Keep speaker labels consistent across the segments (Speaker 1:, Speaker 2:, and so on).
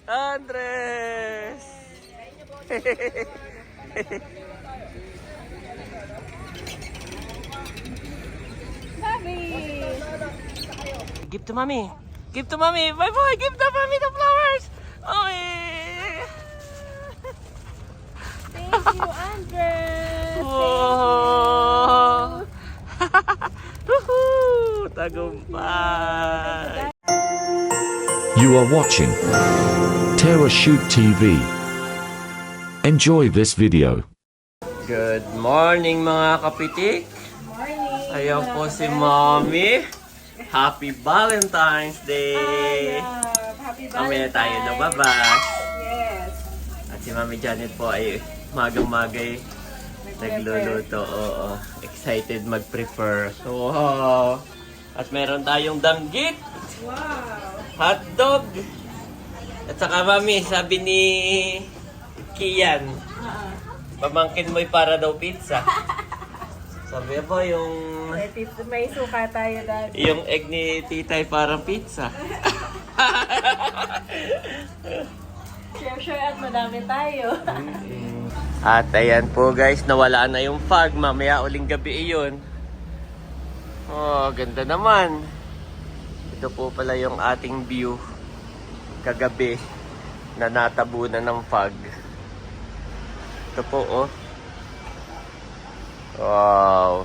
Speaker 1: Andres!
Speaker 2: Mami!
Speaker 1: Give to mommy! Give to mommy! My boy! Give to mommy the flowers! Oh, yeah.
Speaker 2: Thank you, Andres!
Speaker 1: Wow! Woohoo! Tagumpay!
Speaker 3: You are watching Terra Shoot TV. Enjoy this video.
Speaker 1: Good morning mga kapitik!
Speaker 2: Morning!
Speaker 1: Ayan po si Mommy. Happy Valentine's Day!
Speaker 2: Happy
Speaker 1: Mamaya
Speaker 2: Valentine's!
Speaker 1: tayo lumabas.
Speaker 2: Yes!
Speaker 1: At si Mami Janet po ay magang-magay nagluluto. Oo. Excited mag-prepare. So, wow! At meron tayong danggit,
Speaker 2: Wow!
Speaker 1: hotdog. At saka Mami, sabi ni Kian, pamangkin mo'y para daw pizza. Sabi po yung
Speaker 2: May suka tayo dati.
Speaker 1: yung egg ni Titay parang pizza.
Speaker 2: Sure at madami tayo.
Speaker 1: At ayan po guys, nawala na yung fog. Mamaya uling gabi iyon. Oh, ganda naman. Ito po pala yung ating view kagabi na natabunan ng fog. Ito po oh. Wow.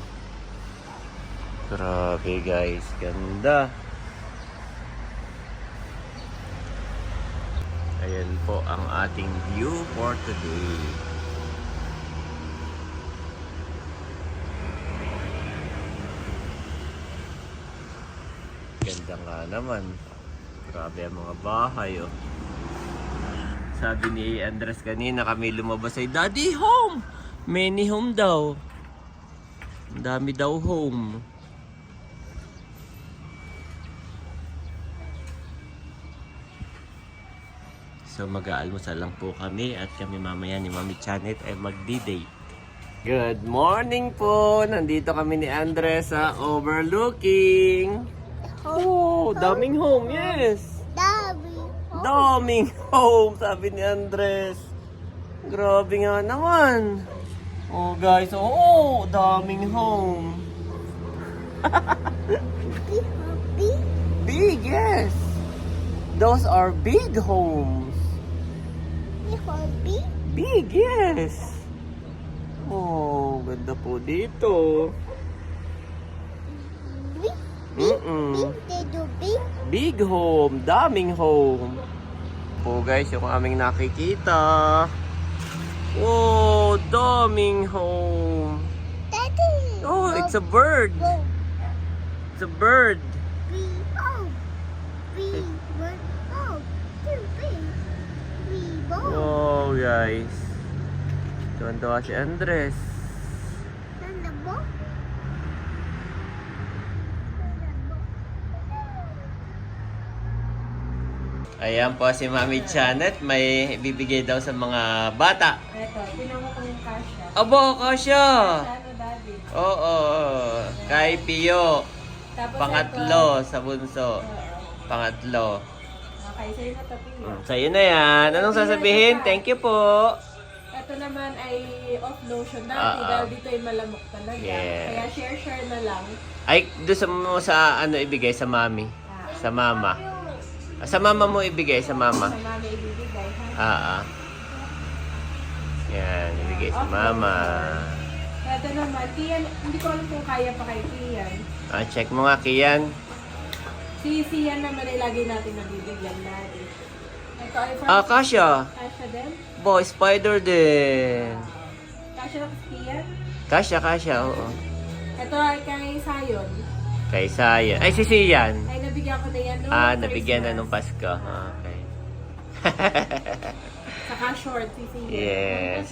Speaker 1: Grabe guys, ganda. Ayan po ang ating view for today. Ganda nga naman. Grabe ang mga bahay oh. Sabi ni Andres kanina kami lumabas ay Daddy home! Many home daw. Ang dami daw home. So mag-aalmusal lang po kami at kami mamaya ni Mami Janet ay magdi-date. Good morning po! Nandito kami ni Andres sa overlooking. Oh, daming home, yes! Daming home, sabi ni Andres. Grabe nga naman. Oh guys, oh, daming home. Big, yes. Those are big homes. Big, yes. Oh, ganda po dito. Big home, daming home. Po guys, yung aming nakikita. Oh, daming home. Oh, it's a bird. It's a bird. Oh, guys. Tuwan-tuwa si Andres. Ayan po si Mami Janet. May bibigay daw sa mga bata.
Speaker 2: Ito, tinawag ko yung kasha.
Speaker 1: Abo, kasya!
Speaker 2: Ano, Daddy?
Speaker 1: Oo. Kay Pio.
Speaker 2: Tapos
Speaker 1: Pangatlo sa bunso. Pangatlo.
Speaker 2: Okay, sa'yo na tapiyo.
Speaker 1: Sa'yo na yan. Anong sasabihin? Thank you po.
Speaker 2: Ito naman ay off lotion dati dahil dito ay malamok talaga.
Speaker 1: Yes.
Speaker 2: Kaya share na lang.
Speaker 1: Ay, doon sa ano ibigay? Sa Mami. Sa Mama. Sa Mama mo ibigay. Sa Mama.
Speaker 2: Sa mami ibibigay, ha?
Speaker 1: Yan, ibigay sa Mama.
Speaker 2: Ito naman, Kian, hindi ko alam kung kaya pa kay Kian.
Speaker 1: Check mo nga, Kian.
Speaker 2: Si Sian naman ay lagi natin nabibigyan natin. Ito ay from
Speaker 1: Kasya.
Speaker 2: Kasha din.
Speaker 1: Boy, spider din.
Speaker 2: Kasha ng Kian.
Speaker 1: Kasya, oo.
Speaker 2: Ito ay kay Sayon.
Speaker 1: Kay Sayan. Ay, si Sian.
Speaker 2: Ay nabigyan ko na yan noong
Speaker 1: Nabigyan na
Speaker 2: Christmas.
Speaker 1: nung Pasko. Okay.
Speaker 2: Saka short si Sian.
Speaker 1: Yes.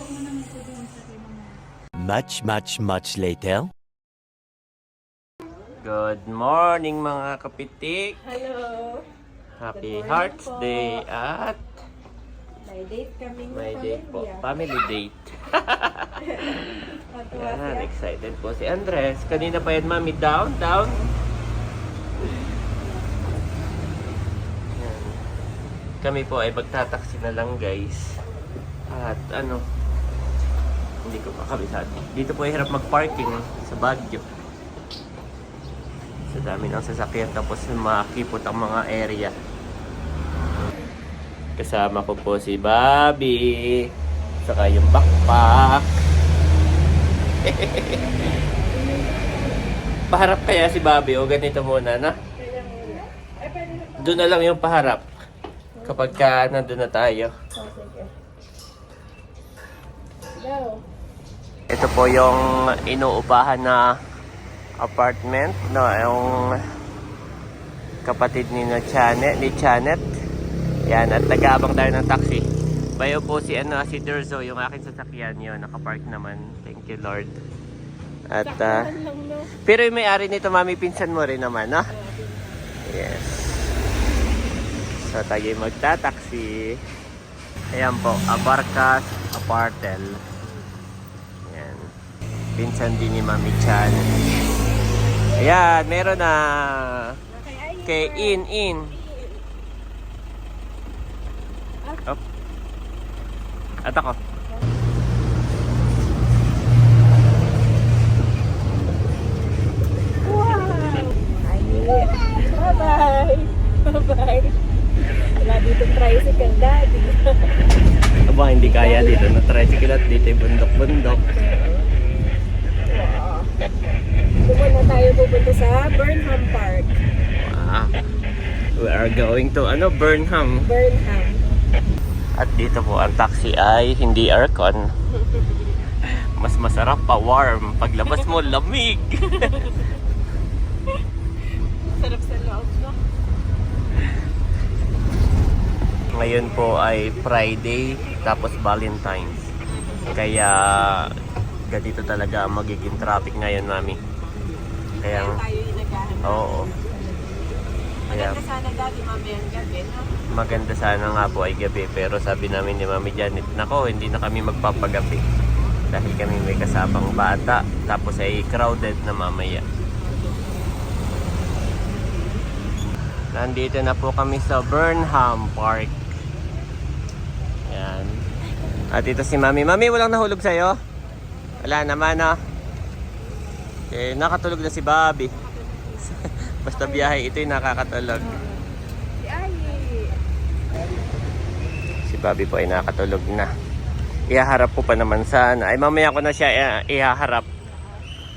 Speaker 3: Much later.
Speaker 1: Good morning mga kapitik.
Speaker 2: Hello.
Speaker 1: Happy
Speaker 2: Good morning
Speaker 1: Hearts
Speaker 2: po.
Speaker 1: Day at
Speaker 2: May date kami ng
Speaker 1: may date po.
Speaker 2: pamilya.
Speaker 1: Family date.
Speaker 2: Matuwa
Speaker 1: Yan,
Speaker 2: siya.
Speaker 1: excited po si Andres. Kanina pa yan, Mami. Down. Yan. kami po ay magtataksi na lang guys. At ano, hindi ko makabisado. Dito po ay hirap mag-parking sa Baguio. Sa dami ng sasakyan tapos makipot ang mga area. Kasama ko po si Bobby. Saka yung backpack. Paharap kaya si Bobby o ganito muna na? Doon na lang yung paharap. Kapag ka nandun na tayo.
Speaker 2: Go.
Speaker 1: Ito po yung inuupahan na apartment, no, yung kapatid ni Janet. Yan, at nag-aabang tayo ng taxi. Bayo po si Durzo, yung aking sasakyan yun, nakapark naman. Thank you Lord. At
Speaker 2: Saktan lang, no?
Speaker 1: pero yung may-ari nito, mami, pinsan mo rin naman, no? Yes. So tayo magta-taxi. Ayan po, Abarcas Apartel. Ayan. Pinsan din ni Mami Chan. Ayan, meron na. Okay, in. Up. At ako.
Speaker 2: Wow! Bye-bye! Bye-bye! Wala dito tricycle, daddy.
Speaker 1: Aba, hindi kaya dito na tricycle at dito yung bundok-bundok.
Speaker 2: Doon na tayo pupunta sa Burnham Park.
Speaker 1: Wow. We are going to Burnham.
Speaker 2: Burnham.
Speaker 1: At dito po ang taxi ay hindi aircon. Mas masarap pa, warm. Paglabas mo, lamig.
Speaker 2: Sarap sa loob, no?
Speaker 1: Ngayon po ay Friday, tapos Valentine's. Kaya ganito talaga ang magiging traffic ngayon, Mami. Kaya,
Speaker 2: Tayo inagahan.
Speaker 1: oo. Kaya,
Speaker 2: Maganda sana dati mamayang gabi, no?
Speaker 1: maganda sana nga po ay gabi. Pero sabi namin ni Mami Janet, nako, hindi na kami magpapagabi. Dahil kami may kasabang bata, tapos ay crowded na mamaya. Nandito na po kami sa Burnham Park. Yan. At ito si Mami. Mami, walang nahulog sa'yo? Wala naman, no? Okay, nakatulog na si Bobby. Basta biyahe, ito yung nakakatulog. Si Bobby po ay nakatulog na. Ihaharap ko pa naman sana. Ay, mamaya ko na siya ihaharap.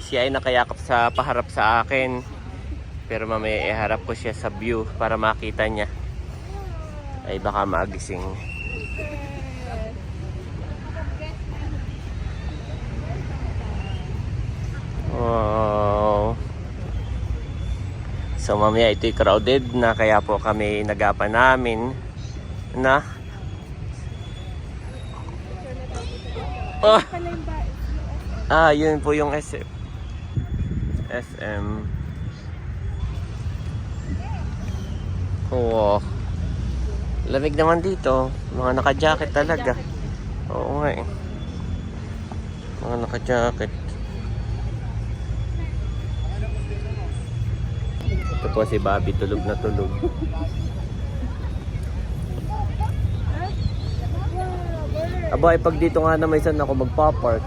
Speaker 1: Siya ay nakayakap sa paharap sa akin. Pero mamaya iharap ko siya sa view para makita niya. Ay baka maagising. Wow. So mamaya ito'y crowded na kaya po kami nagapan namin na yun po yung SM. Oo. Lamig naman dito. Mga naka-jacket talaga. Oo nga eh. Mga naka-jacket. Ito po si Bobby, tulog na tulog. Aba, pag dito nga na may saan ako magpa-park.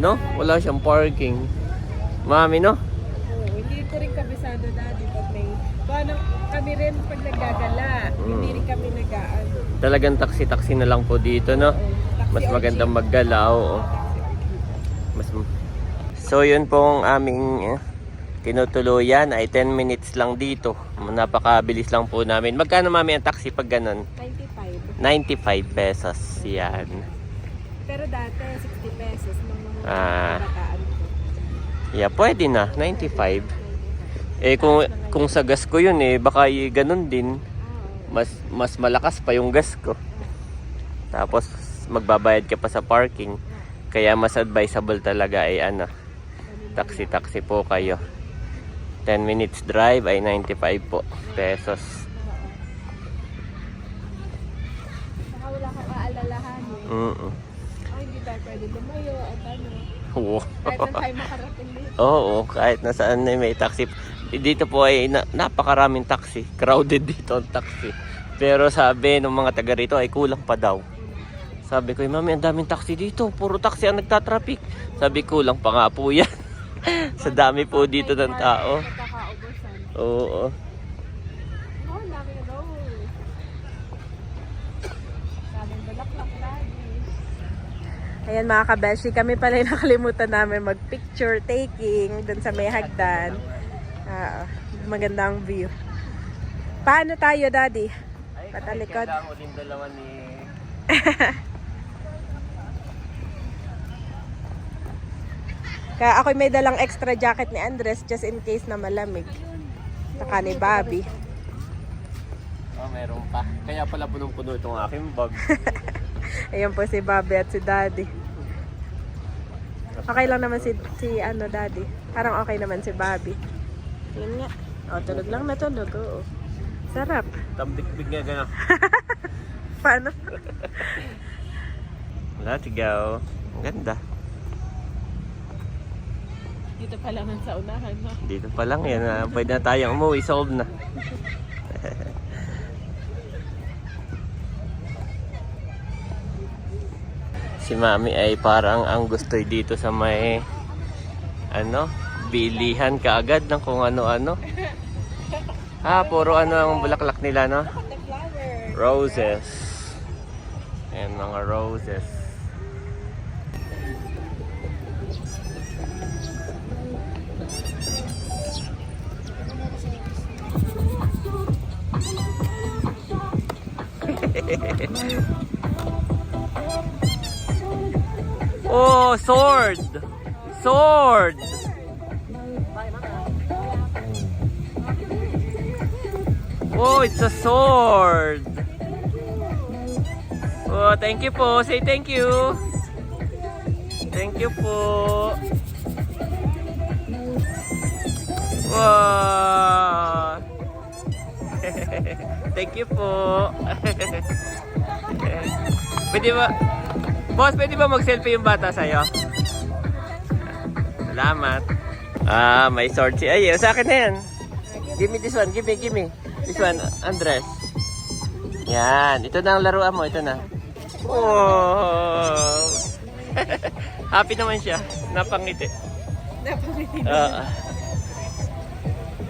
Speaker 1: No? Wala siyang parking. Mami, no?
Speaker 2: Hindi ko rin kabisado dati pag may... Paano kami rin pag naggagala, hindi rin kami nag-aan.
Speaker 1: Talagang taxi-taxi na lang po dito, no? Mas magandang maggalaw. So, yun pong aming tinutuluyan ay 10 minutes lang dito. Napakabilis lang po namin. Magkano, Mami, ang taxi pag ganun? 95 pesos. Yan.
Speaker 2: Pero dati, 60 pesos. Mga
Speaker 1: Ah.
Speaker 2: bakataan ko.
Speaker 1: Yeah, pwede na. 95. Eh, kung sa gas ko yun baka ganun din. Mas malakas pa yung gas ko. Tapos, magbabayad ka pa sa parking. Kaya mas advisable talaga ay taxi-taxi po kayo. 10 minutes drive ay 95 po pesos.
Speaker 2: Saka wala kang aalalahan eh. Ay, hindi tayo pwede lumayo at ano.
Speaker 1: Oo.
Speaker 2: Kahit saan tayo makarating dito.
Speaker 1: Oo, kahit nasaan na may taxi. Dito po ay napakaraming taxi. Crowded dito ang taxi. Pero sabi ng mga taga rito ay kulang pa daw. Sabi ko, mami, ang daming taxi dito. Puro taxi ang nagtatraffic. Sabi, kulang pa nga po yan. Sa dami po dito ng tao.
Speaker 2: Nakakaubusan.
Speaker 1: Oo.
Speaker 2: Oh, ang dami na daw. Daming bulaklak lagi. Ayan mga kabeshi, kami pala yung nakalimutan namin mag-picture taking dun sa may hagdan. Magandang view. Paano tayo, Daddy? Patalikod.
Speaker 1: Kailangan uling dalawa ni...
Speaker 2: Kaya ako may dalang extra jacket ni Andres just in case na malamig. Saka ni Bobby.
Speaker 1: Oh, meron pa. Kaya pala punong-puno itong aking bag.
Speaker 2: Ayan po si Bobby at si Daddy. Okay lang naman si Daddy. Parang okay naman si Bobby. Yun nga. O, tulog lang na tulog. Oo. Sarap.
Speaker 1: Tambik-big nga gano'n.
Speaker 2: Paano?
Speaker 1: Let's go. Ang ganda.
Speaker 2: Dito pa lang sa unahan, no?
Speaker 1: Dito pa lang yan. Pwede na tayong umuwi. Solve na. Si Mami ay parang ang gustoy dito sa may bilihan kaagad ng kung ano-ano. Puro ang bulaklak nila, no?
Speaker 2: The flower.
Speaker 1: Roses. Ayan, mga roses. Oh, sword! Sword! Oh, it's a sword! Oh, thank you po. Say thank you. Thank you po. Wow! Thank you po. Pwede ba? Boss, pwede ba mag-selfie yung bata sa'yo? Salamat. May sword siya. Ay, sa akin na yan. Give me this one. Give me. This one, Andres. Yan. Ito na ang laruan mo. Ito na. Oh! Happy naman siya. Napangiti.
Speaker 2: Napangiti.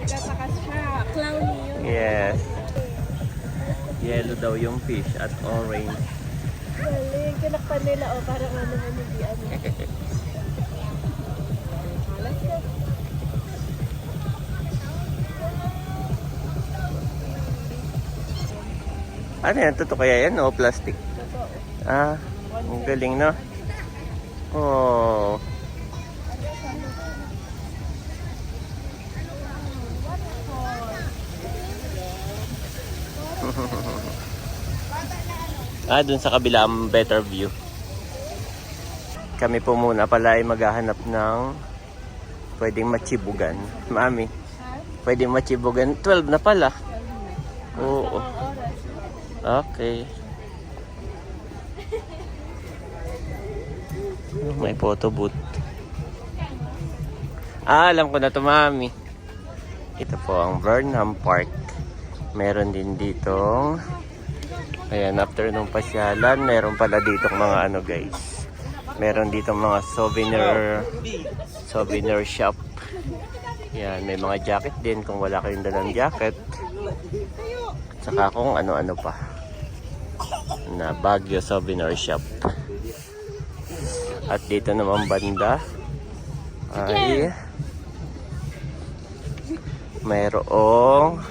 Speaker 2: Nagkatakas siya. Clowny yun.
Speaker 1: Yes. Yellow daw yung fish at orange.
Speaker 2: Galing. Kinakpan nila. O, parang ano hindi ano. Let's go.
Speaker 1: Ano yan? Totoo kaya yan o plastic?
Speaker 2: Totoo.
Speaker 1: Ang galing, no? Oh. Dun sa kabila ang better view. Kami po muna pala ay maghahanap ng pwedeng machibugan. Mami, pwedeng machibugan. 12 na pala. Oo. Okay. May photo booth. Alam ko na to, Mami. Ito po ang Burnham Park. Meron din ditong ayan, after nung pasyalan, meron pala ditong mga guys. Meron ditong mga souvenir shop. Yan, may mga jacket din kung wala kayong dalang jacket. Saka kung ano-ano pa. Na Baguio souvenir shop. At dito naman banda ay mayroong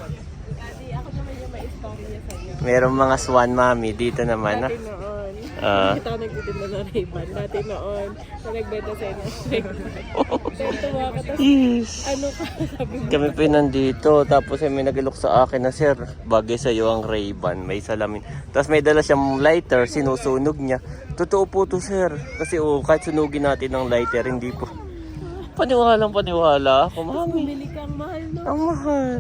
Speaker 1: merong mga swan, Mami. Dito naman.
Speaker 2: Dati noon. Nakita ko nagtitinda ng Ray-Ban. Dati noon. Na nagbenta sa inyo ng Ray-Ban. Tuwa ka. Tapos,
Speaker 1: Yes.
Speaker 2: ano pa? Sabi mo.
Speaker 1: Kami pa nandito. Tapos may nagilok sa akin na, sir, bagay sa iyo ang Ray-Ban. May salamin. Tapos may dala siyang lighter. Sinusunog niya. Totoo po to, sir. Kasi kahit sunugin natin ng lighter, hindi po. Paniwalang paniwala ako, Mami.
Speaker 2: Bumili kang mahal, no?
Speaker 1: Ang mahal.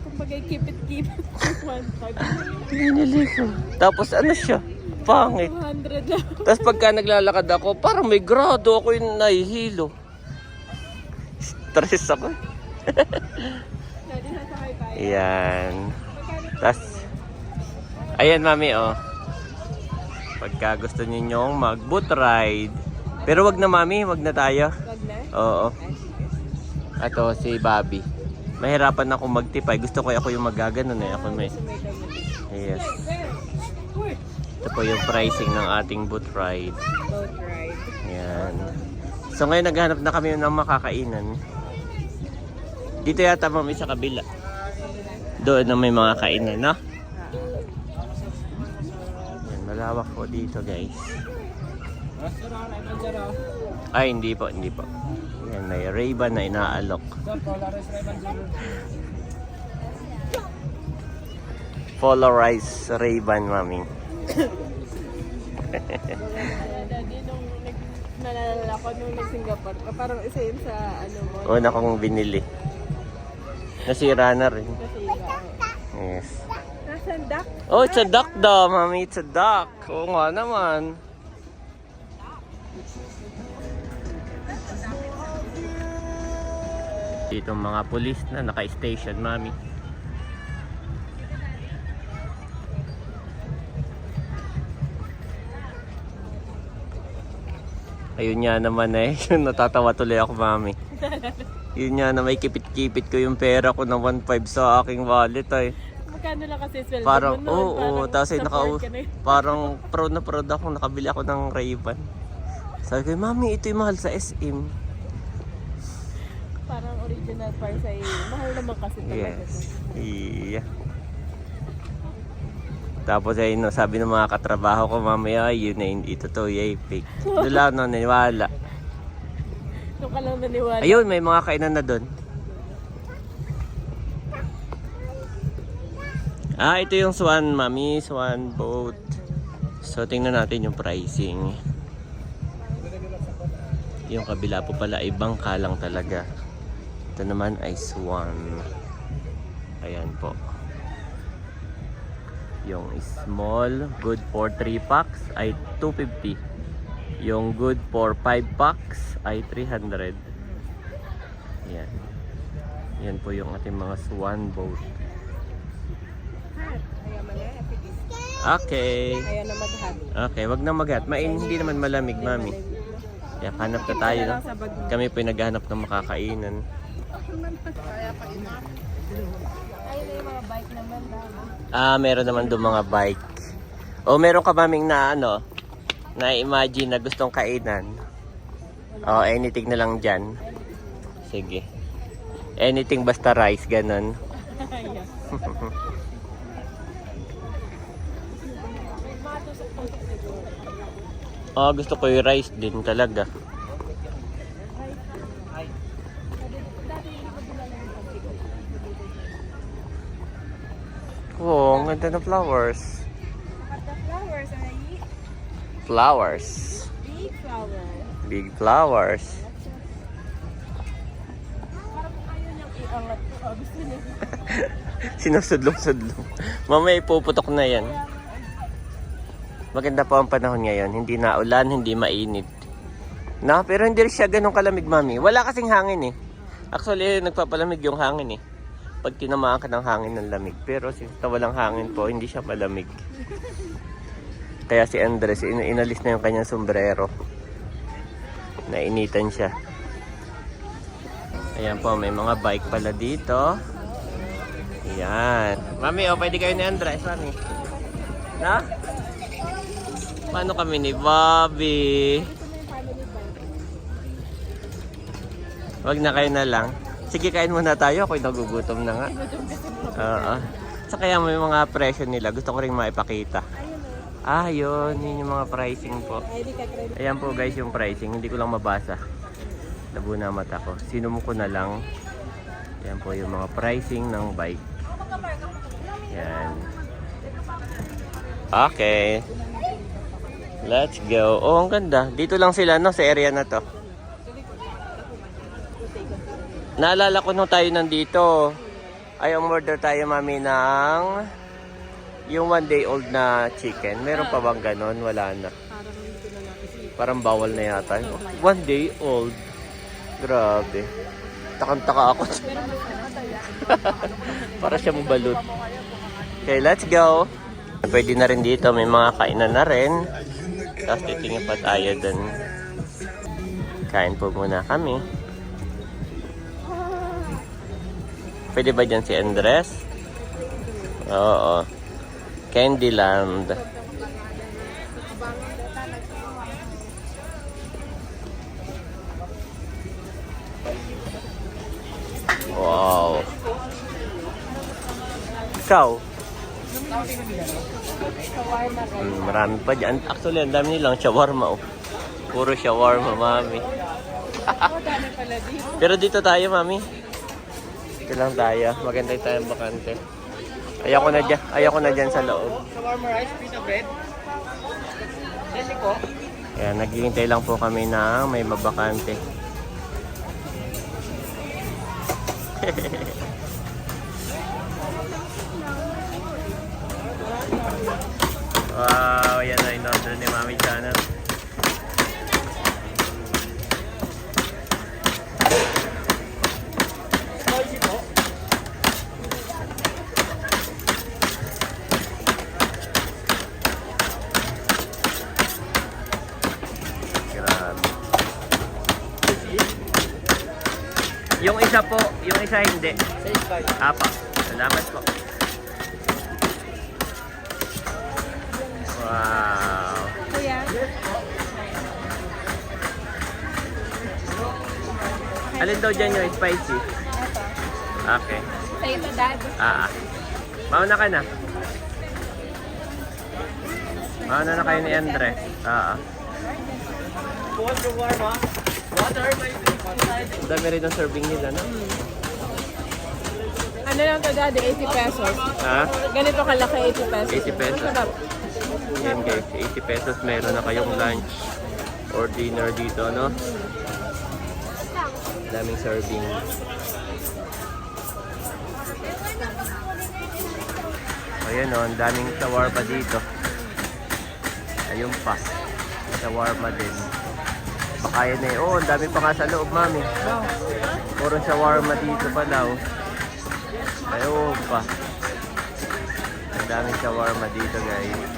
Speaker 2: Kumbaga, keep it. 100
Speaker 1: Pinili ko. Tapos ano siya? Pangit.
Speaker 2: lang.
Speaker 1: Tapos pagka naglalakad ako, parang may grado ako yung nahihilo. Stress ako.
Speaker 2: Dati sasakay tayo.
Speaker 1: Yan. Tapos Ayan, mami, oh. Pagka gusto ninyong mag-boat ride. Pero wag na, mami. Wag na tayo.
Speaker 2: Wag na?
Speaker 1: Oo. Ato, si Bobby. Mahirapan ako magtipay. Gusto ko ako yung magaganon eh. Ako may... Yes. Ito po yung pricing ng ating boat ride.
Speaker 2: Boat ride.
Speaker 1: Yan. So ngayon naghahanap na kami ng makakainan. Dito yata mami sa kabila. Doon na may mga kainan, no? Yan, malawak po dito, guys. Ay, hindi po, hindi po. Yan, may Ray-Ban na inaalok. Polarized Ray-Ban, mami.
Speaker 2: Daddy, nung nalala ko nung nag-Singapore ka, parang isa yun sa ano mo.
Speaker 1: Una kong binili. Nasira na rin.
Speaker 2: Nasira.
Speaker 1: Yes.
Speaker 2: Nasaan duck?
Speaker 1: Oh, it's a duck daw, mami. It's a duck. Oo nga naman. Dito mga pulis na naka-station, mami. Ayun nga naman eh. Natatawa tuloy ako, mami. Yun nga na may kipit-kipit ko yung pera ko na 1.5 sa aking wallet ay.
Speaker 2: Magkano lang kasi sweldo
Speaker 1: Parang,
Speaker 2: mo noon?
Speaker 1: oo, tapos ay
Speaker 2: sa Ford ka na yun.
Speaker 1: parang proud na proud ako, nakabili ako ng Ray-Ban. Sabi ko, mami, ito yung mahal sa SM.
Speaker 2: Parang original par sa iyo. Mahal naman kasi talaga.
Speaker 1: Yes. Yeah. Tapos ay no, sabi ng mga katrabaho ko, mamaya, yun na ito to, yay, fake. Doon lang no, naniwala.
Speaker 2: Doon ka lang naniwala.
Speaker 1: Ayun, may mga kainan na doon. Ah, ito yung Swan, mami. Swan boat. So, tingnan natin yung pricing. Yung kabila po pala ay bangka lang talaga. Ito naman ay Swan. Ayan po. Yung small, good for 3 packs ay 250. Yung good for 5 packs ay 300. Yan. Yan po yung ating mga Swan boat.
Speaker 2: Kaya mali.
Speaker 1: Okay.
Speaker 2: Kaya na mag-hat.
Speaker 1: Okay, wag na maghat. Hindi naman malamig, mami. Kaya hanap na tayo, no? Kami po yung naghahanap ng makakainan.
Speaker 2: Ayun na yung mga bike naman.
Speaker 1: Ah, meron naman doon mga bike. O meron ka maming na ano, na imagine na gustong kainan. O anything na lang dyan. Sige. Anything basta rice, ganun. Oh, gusto ko yung rice din talaga. Oh, ang ganda ng flowers.
Speaker 2: The flowers are
Speaker 1: Flowers.
Speaker 2: big flowers.
Speaker 1: Big flowers.
Speaker 2: Parang ayaw niyang iangat ko. Gusto niya.
Speaker 1: Sinusudlong-sudlong. Mamaya ipuputok na yan. Maganda po ang panahon ngayon. Hindi na ulan, hindi mainit. No, pero hindi rin siya ganun kalamig, mami. Wala kasing hangin eh. Actually, nagpapalamig yung hangin eh. Pag tinamaan ka ng hangin ng lamig. Pero since na walang hangin po, hindi siya malamig. Kaya si Andres, inalis na yung kanyang sombrero. Nainitan siya. Ayan po, may mga bike pala dito. Ayan. Mami, oh, pwede kayo ni Andres, mami. Na? Paano kami ni Bobby? Wag na kayo na lang. Sige, kain muna tayo. Ako'y nagugutom na nga. Oo. So, kaya may mga presyo nila. Gusto ko rin maipakita. Ah, yun. Yun yung mga pricing po. Ayan po guys yung pricing. Hindi ko lang mabasa. Labo na mata ko. Sinumo ko na lang. Ayan po yung mga pricing ng bike. Ayan. Okay. Let's go. Oh, ang ganda. Dito lang sila, no? Sa area na to. Naalala ko nung tayo nandito. Ay, umorder tayo, mami, ng yung 1 day old na chicken. Meron pa bang ganon? Wala na. Parang bawal na yata. 1 day old. Grabe. Takang-taka ako. Para siya mabalot. Okay, let's go. Pwede na rin dito, may mga kainan na rin. Tapos titingin pa tayo dun. Kain po muna kami. Pwede ba dyan si Andres? Oo. Candyland. Wow. Ikaw? Marami pa dyan. Actually, ang dami nilang shawarma. Oh. Puro shawarma, mami. Pero dito tayo, mami. Dito lang tayo. Maganda tayong bakante. Ayoko na dyan sa loob.
Speaker 4: Shawarma rice, piece of bread. Deli ko.
Speaker 1: Kaya naghihintay lang po kami na may mabakante. Wow, yan na in-order ni Mami Janet.
Speaker 4: Spicy po.
Speaker 1: Grabe. Yung isa po, yung isa hindi.
Speaker 4: Say spicy.
Speaker 1: Apa, salamat po. Wow.
Speaker 2: Kuya.
Speaker 1: Alin daw dyan yung spicy?
Speaker 2: Ito.
Speaker 1: Okay.
Speaker 2: Sa ito, Dad.
Speaker 1: Mauna ka na. Mauna na kayo ni Andre.
Speaker 4: One shawarma. Water, my drink.
Speaker 1: Ang dami rin ang serving nila, no?
Speaker 2: Ano lang to, Daddy? 80 pesos.
Speaker 1: Ha?
Speaker 2: Ganito kalaki, 80 pesos.
Speaker 1: 80 pesos.
Speaker 2: Masarap.
Speaker 1: Yan guys, 80 pesos meron na kayong lunch or dinner dito, no? Daming serving. Ayan o, ang daming shawarma dito. Ayun pa. Shawarma din. Baka yan eh. Oh, ang dami pa nga sa loob, mami. Puro shawarma dito pala, oh. Ayun pa. Ang daming shawarma dito, guys.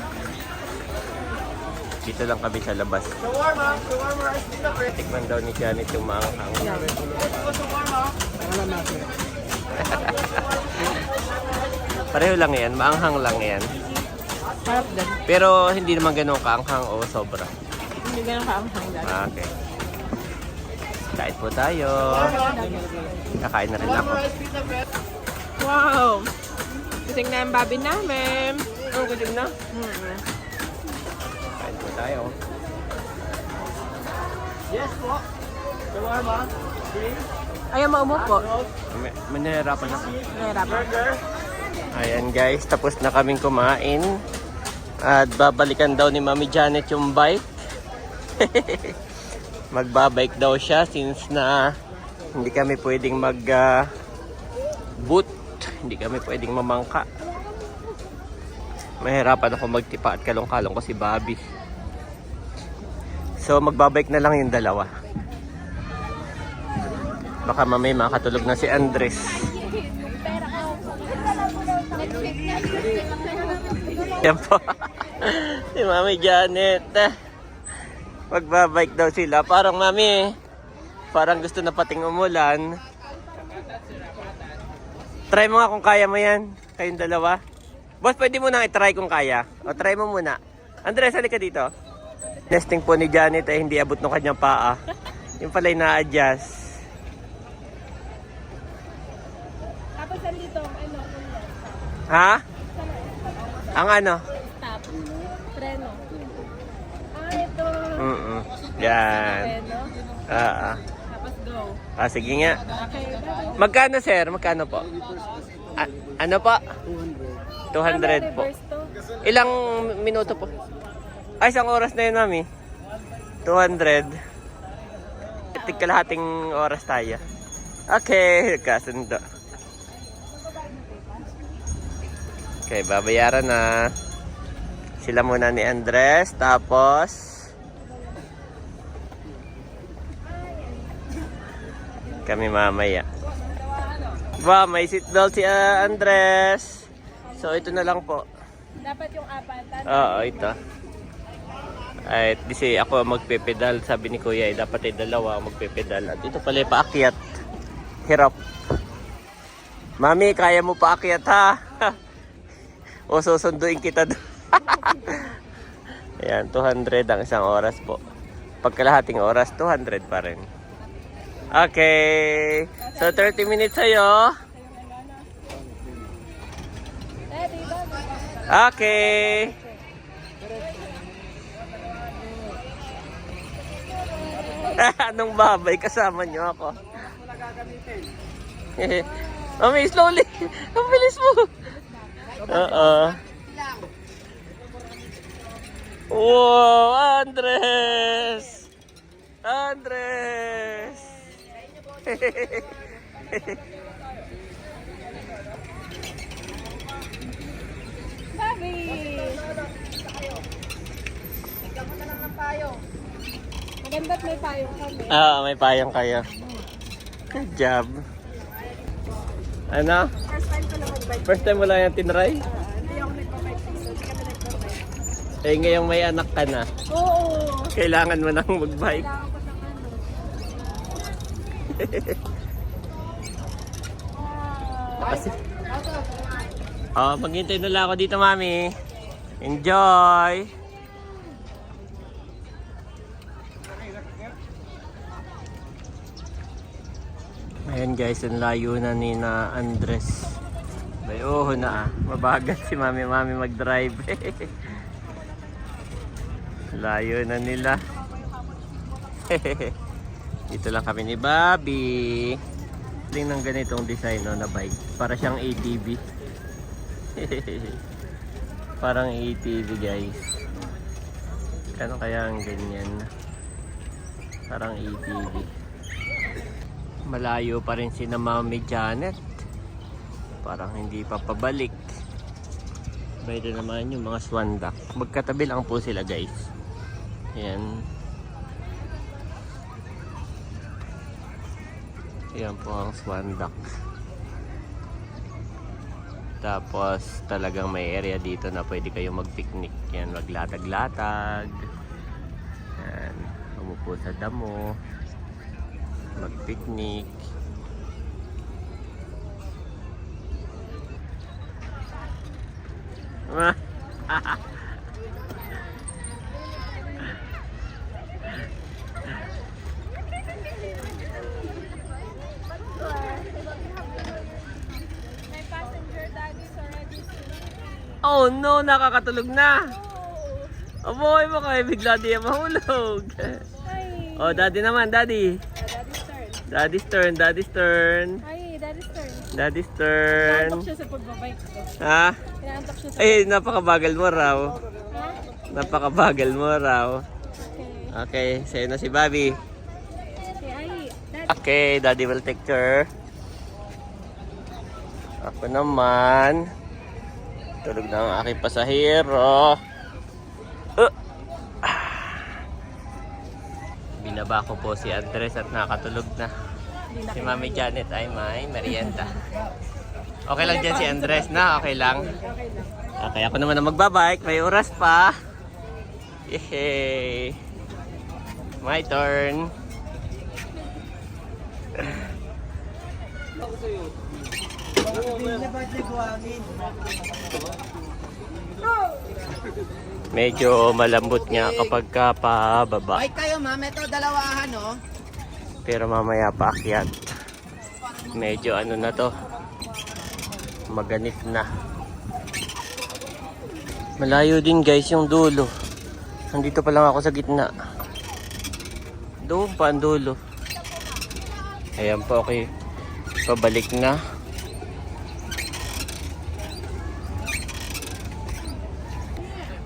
Speaker 1: Dito lang kami sa labas.
Speaker 4: Shawarma rice, piece of bread.
Speaker 1: Tikman daw ni Janet yung maanghang.
Speaker 4: Shawarma. Wala natin.
Speaker 1: Pareho lang yan, maanghang lang yan.
Speaker 2: Sarap din.
Speaker 1: Pero hindi naman ganun kaanghang o sobra.
Speaker 2: Hindi ganun kaanghang, Daddy.
Speaker 1: Okay. Kain po tayo. Kakain na rin ako.
Speaker 4: Shawarma rice, piece of bread.
Speaker 2: Wow! Gising na ang babi namin.
Speaker 1: Oh, gising na.
Speaker 2: Mm-hmm.
Speaker 1: Kain po tayo.
Speaker 4: Yes po. Shawarma. Drink.
Speaker 2: Ayaw maumupo.
Speaker 1: Manahirapan ako.
Speaker 2: Nahirapan.
Speaker 4: Burger.
Speaker 1: Ayan guys, tapos na kaming kumain. At babalikan daw ni Mami Janet yung bike. Magbabike daw siya since na hindi kami pwedeng boot. Hindi kami pwedeng mamangka. Mahirapan ako magtipa at kalong-kalong ko si Bobby. So magbabike na lang yung dalawa. Baka mamay makatulog na si Andres. Yan po. Si Mami Janet. Magbabike daw sila. Parang mami, parang gusto na pating umulan. Try mo nga kung kaya mo yan. Kayong dalawa. Boss, pwede mo nang i-try kung kaya. O, try mo muna. Andres, halika dito. Nesting po ni Janet ay hindi abot ng kanyang paa. Yung pala'y na-adjust.
Speaker 2: Tapos andito,
Speaker 1: Ha? Ang ano?
Speaker 2: Tap. Treno. Ito.
Speaker 1: Yan.
Speaker 2: Treno. Tapos go.
Speaker 1: Sige nga.
Speaker 2: Okay, Daddy.
Speaker 1: Magkano sir? Magkano po? Ano po? 200 po.
Speaker 2: Reverse to.
Speaker 1: Ilang minuto po? Ay, isang oras na yun, mami. 200. Kalahating oras tayo. Okay, kasundo. Okay, babayaran na. Sila muna ni Andres, tapos kami mamaya. Wow, may seatbelt si Andres. So, ito na lang po.
Speaker 2: Dapat yung apat.
Speaker 1: Oo, ito. Ay, kasi ako magpepedal. Sabi ni Kuya, dapat ay dalawa magpepedal. At ito pala yung paakyat. Hirap. Mami, kaya mo paakyat ha? O susunduin kita doon. Ayan, 200 ang isang oras po. Pagkalahating oras, 200 pa rin. Okay. So, 30 minutes sa'yo. Okay. Anong babay? Kasama niyo ako. Mami, slowly. Ang bilis mo. Oo. Wow, Andres! Andres!
Speaker 2: Sabi! Maganda't may payong kami.
Speaker 1: May payang kayo. Good job. Ano?
Speaker 2: First time ko na mag-bike.
Speaker 1: First time mo lang yung tinry?
Speaker 2: Hindi ako nagpa-bike dito. Hindi kami nagpa-bike.
Speaker 1: Eh, ngayong may anak ka na.
Speaker 2: Oo!
Speaker 1: Kailangan mo nang mag-bike.
Speaker 2: Kailangan ko ng
Speaker 1: Kasi... maghintay na lang ako dito, Mami. Enjoy! Ayan guys, ang layo na ni na Andres. Bayo na mabagat si Mami mag-drive. Layo na nila. Dito lang kami ni Bobby. Tingnan ng ganitong design no, na bike. Para siyang ATV. Parang ATV guys. Ano kaya ang ganyan? Parang ATV. Malayo pa rin si na Mami Janet. Parang hindi pa pabalik. Pwede naman yung mga swan duck. Magkatabi lang po sila guys. Ayan. Ayan po ang swan duck. Tapos talagang may area dito na pwede kayong mag-picnic. Yan, maglatag-latag. Yan, umupo sa damo. Mag-picnic.
Speaker 2: My passenger daddy is already sleeping.
Speaker 1: Oh no, nakakatulog na. Aboy mo kayo, bigla di mahulog.
Speaker 2: Hi!
Speaker 1: Oh, daddy naman, daddy.
Speaker 2: Daddy's turn.
Speaker 1: Daddy's turn, daddy's turn.
Speaker 2: Hi, daddy's turn.
Speaker 1: Daddy's turn.
Speaker 2: Inaantok siya sa pagbabike ko.
Speaker 1: Ha?
Speaker 2: Inaantok siya sa
Speaker 1: Napakabagal mo raw.
Speaker 2: Ha?
Speaker 1: Napakabagal mo raw.
Speaker 2: Okay.
Speaker 1: Okay, sa'yo na si Bobby.
Speaker 2: Okay, hi. Daddy.
Speaker 1: Okay, daddy will take care. Ako naman. Tulog na ang aking pasahero. Binaba ko po si Andres at nakatulog na. Si Mami Janet ay may merienda. Okay lang dyan si Andres na? Okay lang? Okay, ako naman na magbabike. May oras pa. Yay! My turn. Medyo malambot nga kapag ka pababa.
Speaker 4: Ay kayo ma'am, ito dalawahan oh.
Speaker 1: Pero mamaya paakyat. Medyo ano na to. Maganit na. Malayo din guys yung dulo. Nandito pa lang ako sa gitna. Doon pa ang dulo. Ayan po, okay. Pabalik na.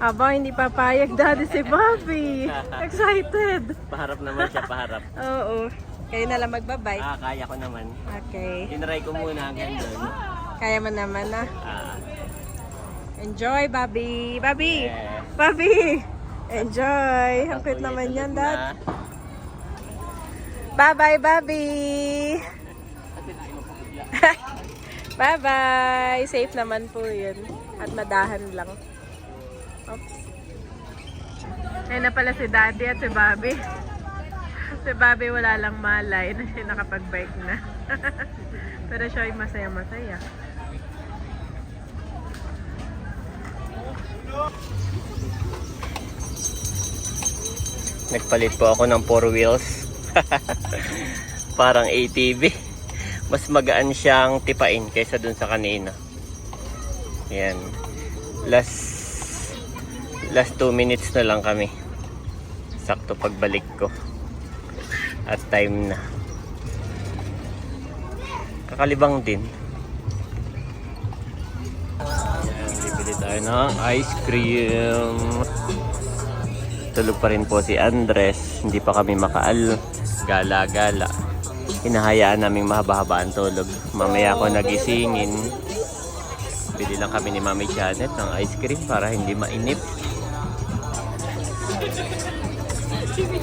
Speaker 2: Aba, hindi papayag daddy si Bobby. Excited.
Speaker 1: Paharap naman siya, paharap.
Speaker 2: Oo. Kayo na lang magbabike.
Speaker 1: Kaya ko naman.
Speaker 2: Okay.
Speaker 1: Tinry ko muna hanggang doon.
Speaker 2: Kaya mo naman na.
Speaker 1: Ah,
Speaker 2: Enjoy, Bobby. Bobby!
Speaker 1: yes.
Speaker 2: Bobby! Enjoy! Ang cute naman
Speaker 1: Tulog
Speaker 2: yan,
Speaker 1: na.
Speaker 2: Dad. Bye-bye, Bobby! Bye-bye! Safe naman po yun. At madahan lang. Oops. Ayun na pala si Daddy at si Bobby. Si Bobby wala lang malay na siya nakapag-bike na. Pero siya ay masaya-masaya.
Speaker 1: Nagpalit po ako ng 4 wheels. Parang ATV. Mas magaan siyang tipain kaysa dun sa kanina. Yan. Last 2 minutes na lang kami. Sakto pagbalik ko. At time na. Kakalibang din. Yan, bibili tayo ng ice cream. Tulog pa rin po si Andres. Hindi pa kami gala-gala. Hinahayaan naming mahaba-haba ang tulog. Mamaya ako nagisingin. Bili lang kami ni Mami Janet ng ice cream para hindi mainip.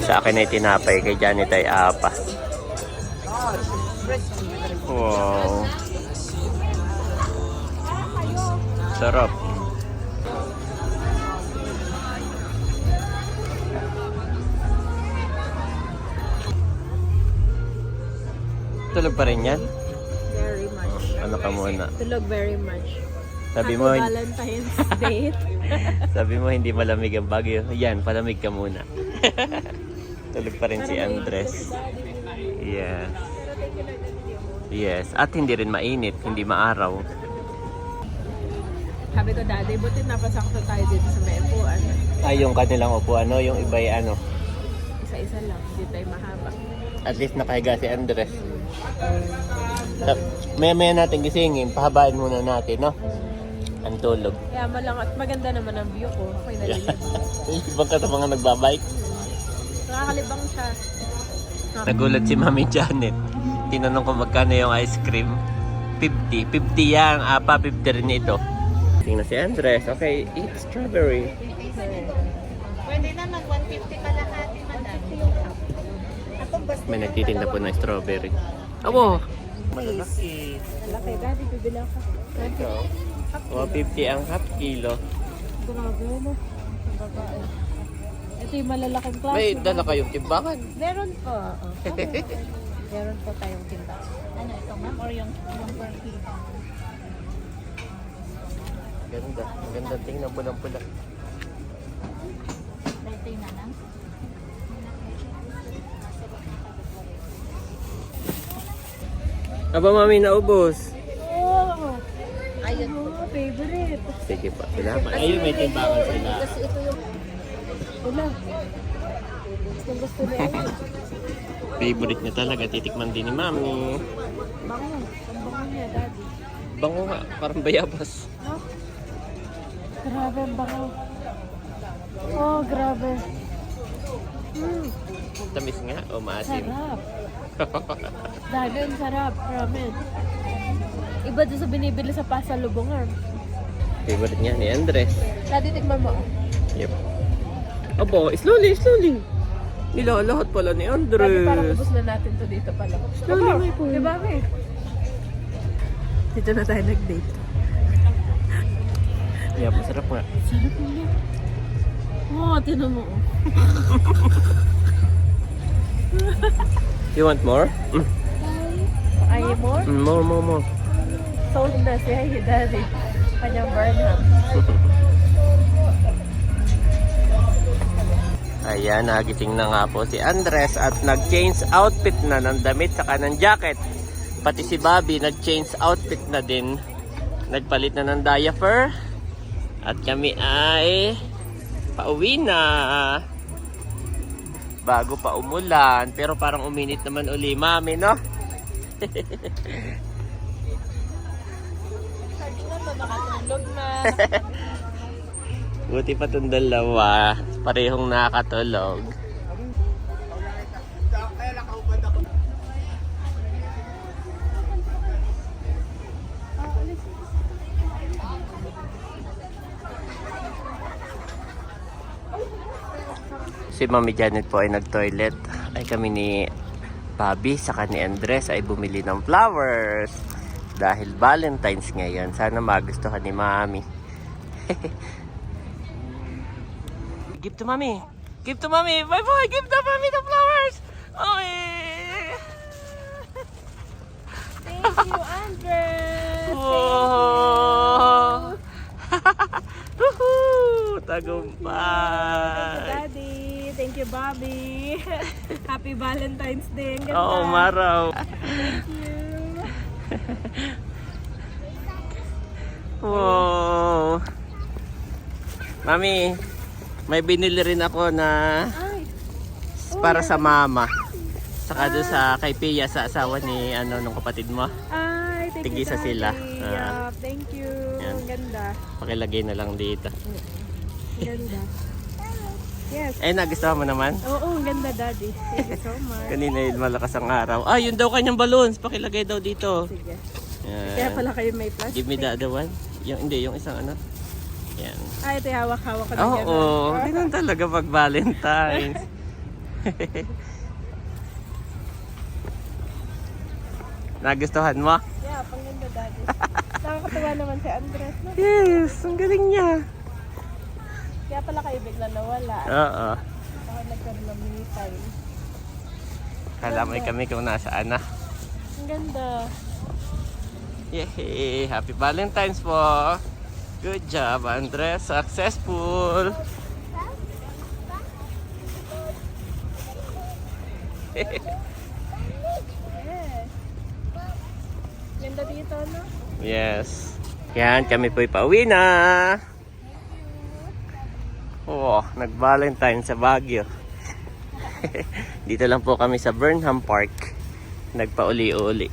Speaker 1: Sa akin ay tinapay, kay Janet ay apa. Wow. Sarap. Tulog pa rin yan?
Speaker 2: Very much.
Speaker 1: Ano ka muna?
Speaker 2: Tulog very much.
Speaker 1: Sabi mo,
Speaker 2: Happy Valentine's Day.
Speaker 1: sabi mo hindi malamig ang Baguio. Yan, palamig ka muna. Tulog pa rin si Andres. Yes. Yes. At hindi rin mainit, hindi maaraw.
Speaker 2: Sabi ko, Daddy, buti napasakto tayo dito sa may upuan.
Speaker 1: Ay, yung kanilang upuan, yung iba ay ano.
Speaker 2: Isa-isa lang, hindi tayo mahaba.
Speaker 1: At least nakahiga si Andres. Maya natin gisingin, pahabain muna natin, no? Ang tulog.
Speaker 2: Kaya malang at maganda naman ang view ko. Ako'y nalilibang.
Speaker 1: Ibang ka sa mga nagbabike.
Speaker 2: Nakakalibang siya.
Speaker 1: Nagulat si Mami Janet. Tinanong ko magkano yung ice cream. 50. 50 yan. 50 rin ito. Tingnan si Andres. Okay, eat strawberry.
Speaker 2: Pwede naman, 150 kalahati, madam.
Speaker 1: May nagtitinda po ng strawberry. Abo! Malalaki.
Speaker 2: Malaki, Daddy, bibili ako.
Speaker 1: Ito. 150 ang half kilo.
Speaker 2: Grabe, no? Ang babae. Ito yung malalaking klase.
Speaker 1: May dala kayong timbangan.
Speaker 2: Meron po. Meron po tayong timba. Ano ito, ma'am? Or yung per kilo?
Speaker 1: Ganda. Maganda tingnan po ng pula.
Speaker 2: Ito yung nanang?
Speaker 1: Aba, Mami, naubos.
Speaker 2: Oh! Ayun po. Favorite.
Speaker 1: Sige po. Salamat. Ayun, may timbangan sila.
Speaker 2: Kasi ito yung... Wala. Gusto gusto niya yun.
Speaker 1: Favorite niya talaga. Titikman din ni Mami.
Speaker 2: Bango. Ang bango niya, Daddy.
Speaker 1: Bango nga. Parang bayabas.
Speaker 2: No? Grabe ang bango. Oh, grabe.
Speaker 1: Tamis nga o maasim?
Speaker 2: Sarap. Daddy, ang sarap. Promise. Iba doon sa binibili sa pasalubongan.
Speaker 1: Favorite niya ni Andres.
Speaker 2: Daddy, tikman mo.
Speaker 1: Yep. Abo, slowly, slowly. Nilalahat pala ni Andres.
Speaker 2: Daddy, parang ubos na natin to dito pala.
Speaker 1: Slowly, may po.
Speaker 2: Diba, may? Dito na tayo nag-date.
Speaker 1: Yep, masarap nga.
Speaker 2: Sarap niya. Oh, tinan mo.
Speaker 1: You want more?
Speaker 2: Ay, more?
Speaker 1: More.
Speaker 2: Sold na siya, Daddy. Kanyang Burnham.
Speaker 1: Ayan, nagising na nga po si Andres at nag-change outfit na ng damit saka ng jacket. Pati si Bobby nag-change outfit na din. Nagpalit na ng diaper. At kami ay pauwi na. Bago pa umulan. Pero parang uminit naman uli, Mami, no?
Speaker 2: Nakatulog na.
Speaker 1: Buti pa itong dalawa. Parehong nakatulog. Si Mami Janet po ay nag-toilet. Ay kami ni Bobby saka ni Andres ay bumili ng flowers. Dahil Valentine's ngayon. Sana magustuhan ni Mami. Give to mommy. Give to mommy. Bye boy. Give to mommy the flowers. Okay.
Speaker 2: Thank you, Andres.
Speaker 1: Whoa. Woohoo!
Speaker 2: Thank you,
Speaker 1: Tagumpay.
Speaker 2: Daddy. Thank you, Bobby. Happy Valentine's Day. Ang ganda.
Speaker 1: Oo, Maraw.
Speaker 2: Thank you.
Speaker 1: Wow. Mami, may binili rin ako na
Speaker 2: Ay.
Speaker 1: para sa mama. Saka doon sa kay Pia sa asawa ni nung kapatid mo.
Speaker 2: Ay, thank you,
Speaker 1: Tig-isa
Speaker 2: Daddy.
Speaker 1: sila.
Speaker 2: Yeah, thank you.
Speaker 1: Yan.
Speaker 2: Ang ganda.
Speaker 1: Pakilagay na lang dito.
Speaker 2: Ang ganda. Yes.
Speaker 1: Eh, nagustuhan mo naman?
Speaker 2: Oo, ang ganda, Daddy. Thank you so much.
Speaker 1: Kanina yun malakas ang araw. Ah, yun daw kanyang balloons. Pakilagay daw dito.
Speaker 2: Sige.
Speaker 1: Yan.
Speaker 2: Kaya pala kayo may plastic.
Speaker 1: Give me the other one. Hindi, yung isang ano. Yan.
Speaker 2: Ay, ito hawak-hawak ko na
Speaker 1: Oo, ganun talaga pag Valentine's. Nagustuhan mo?
Speaker 2: Yeah, pang ganda, Daddy. Nakakatuwa naman si Andres. No?
Speaker 1: Yes, ang galing niya.
Speaker 2: Kaya pala kayo bigla nawala.
Speaker 1: Oo.
Speaker 2: Ako nagkaroon ng me time.
Speaker 1: Kalamay kami kung nasaan na.
Speaker 2: Ang ganda.
Speaker 1: Yay! Happy Valentine's po! Good job, Andres. Successful!
Speaker 2: Yes. Ganda dito, no?
Speaker 1: Yes. Yan, kami po'y pauwi na. Oh, nag-Valentine sa Baguio. Dito lang po kami sa Burnham Park. Nagpauli-uli.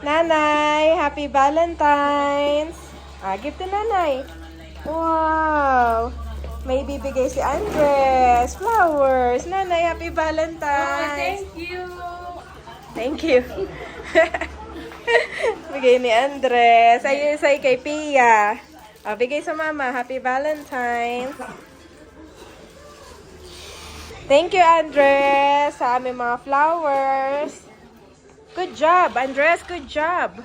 Speaker 2: Nanay, happy Valentine's! Ah, give to Nanay. Wow! May bibigay si Andres. Flowers. Nanay, happy Valentine's!
Speaker 5: Thank you.
Speaker 2: Thank you. Bigay ni Andres. Ayun sa'yo kay Pia. Ah, bigay sa mama. Happy Valentine's. Thank you, Andres, sa aming mga flowers. Good job, Andres. Good job.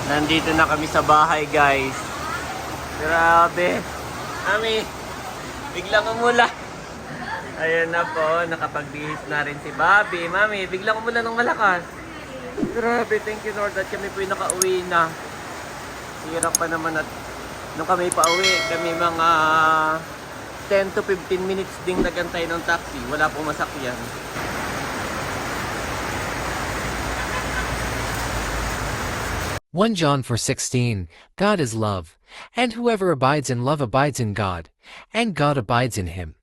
Speaker 1: Nandito na kami sa bahay, guys. Grabe. Mami, biglang umula. Ayan na po, nakapagbihis na rin si Bobby. Mami, biglang umula ng malakas. Grabe, thank you Lord at kami po'y nakauwi na. Hirap pa naman at nung kami pauwi, kami mga 10 to 15 minutes ding nagantay ng taxi. Wala pong masakyan.
Speaker 6: John 4:16, God is love, and whoever abides in love abides in God, and God abides in him.